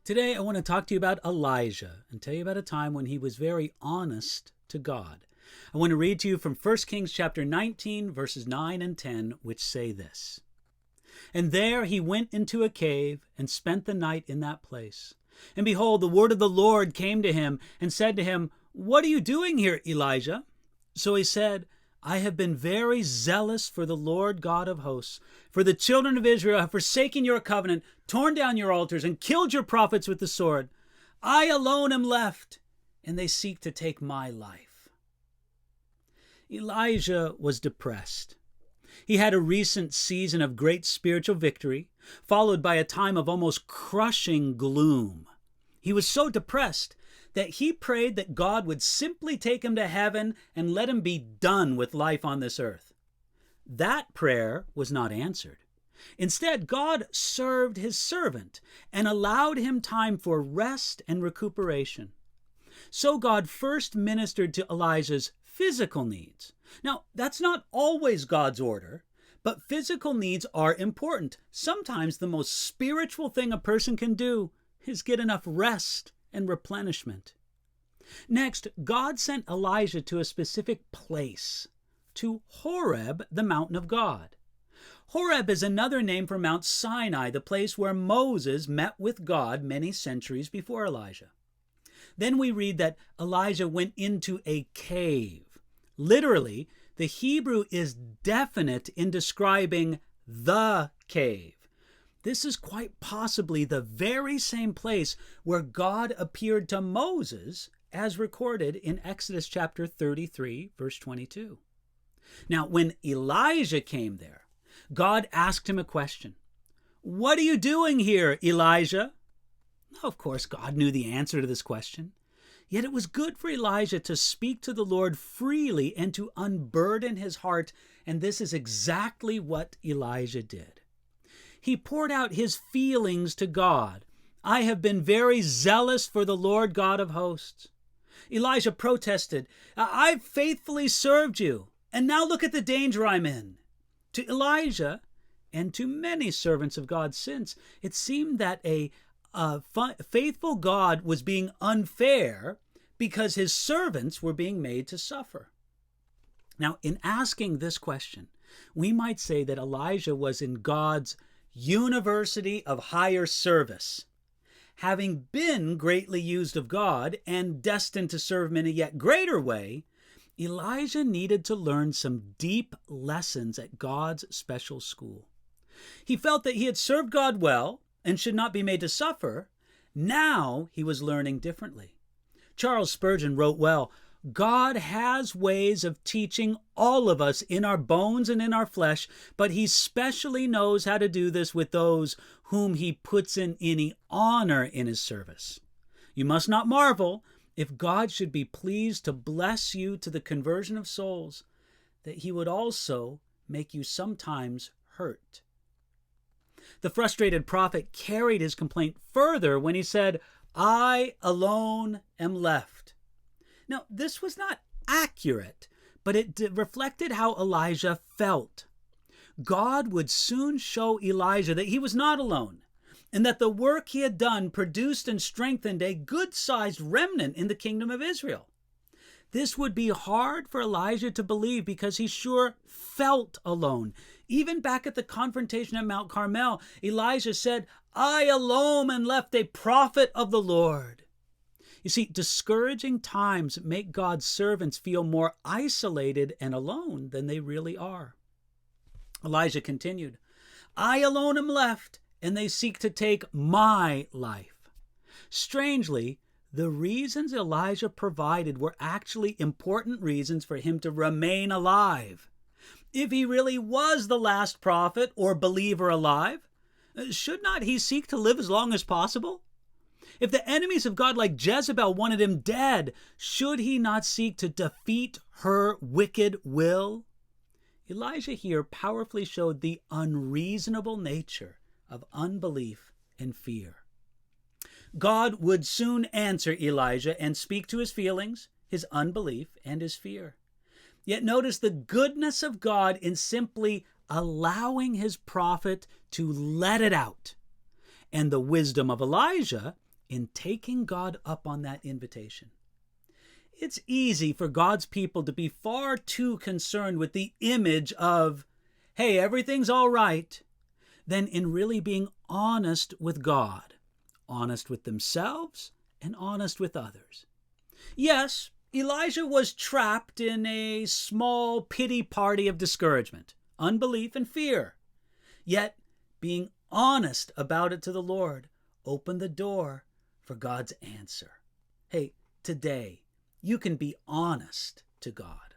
Today, I want to talk to you about Elijah and tell you about a time when he was very honest to God. I want to read to you from 1 Kings chapter 19, verses 9 and 10, which say this. And there he went into a cave and spent the night in that place. And behold, the word of the Lord came to him and said to him, What are you doing here, Elijah? So he said, I have been very zealous for the Lord God of hosts. For the children of Israel have forsaken your covenant, torn down your altars, and killed your prophets with the sword. I alone am left, and they seek to take my life. Elijah was depressed. He had a recent season of great spiritual victory, followed by a time of almost crushing gloom. He was so depressed that he prayed that God would simply take him to heaven and let him be done with life on this earth. That prayer was not answered. Instead, God served his servant and allowed him time for rest and recuperation. So God first ministered to Elijah's physical needs. Now, that's not always God's order, but physical needs are important. Sometimes the most spiritual thing a person can do is get enough rest and replenishment. Next, God sent Elijah to a specific place, to Horeb, the mountain of God. Horeb is another name for Mount Sinai, the place where Moses met with God many centuries before Elijah. Then we read that Elijah went into a cave. Literally, the Hebrew is definite in describing the cave. This is quite possibly the very same place where God appeared to Moses, as recorded in Exodus chapter 33, verse 22. Now, when Elijah came there, God asked him a question. What are you doing here, Elijah? Of course, God knew the answer to this question. Yet it was good for Elijah to speak to the Lord freely and to unburden his heart, and this is exactly what Elijah did. He poured out his feelings to God. I have been very zealous for the Lord God of hosts. Elijah protested, I've faithfully served you, and now look at the danger I'm in. To Elijah, and to many servants of God since, it seemed that a faithful God was being unfair because his servants were being made to suffer. Now, in asking this question, we might say that Elijah was in God's university of higher service. Having been greatly used of God and destined to serve him in a yet greater way, Elijah needed to learn some deep lessons at God's special school. He felt that he had served God well and should not be made to suffer. Now he was learning differently. Charles Spurgeon wrote well, God has ways of teaching all of us in our bones and in our flesh, but he specially knows how to do this with those whom he puts in any honor in his service. You must not marvel if God should be pleased to bless you to the conversion of souls, that he would also make you sometimes hurt. The frustrated prophet carried his complaint further when he said, I alone am left. Now, this was not accurate, but it reflected how Elijah felt. God would soon show Elijah that he was not alone, and that the work he had done produced and strengthened a good-sized remnant in the kingdom of Israel. This would be hard for Elijah to believe because he sure felt alone. Even back at the confrontation at Mount Carmel, Elijah said, I alone am left, a prophet of the Lord. You see, discouraging times make God's servants feel more isolated and alone than they really are. Elijah continued, I alone am left, and they seek to take my life. Strangely, the reasons Elijah provided were actually important reasons for him to remain alive. If he really was the last prophet or believer alive, should not he seek to live as long as possible? If the enemies of God like Jezebel wanted him dead, should he not seek to defeat her wicked will? Elijah here powerfully showed the unreasonable nature of unbelief and fear. God would soon answer Elijah and speak to his feelings, his unbelief, and his fear. Yet notice the goodness of God in simply allowing his prophet to let it out, and the wisdom of Elijah in taking God up on that invitation. It's easy for God's people to be far too concerned with the image of, hey, everything's all right, than in really being honest with God, honest with themselves, and honest with others. Yes, Elijah was trapped in a small pity party of discouragement, unbelief, and fear. Yet, being honest about it to the Lord opened the door for God's answer. Hey, today, you can be honest to God.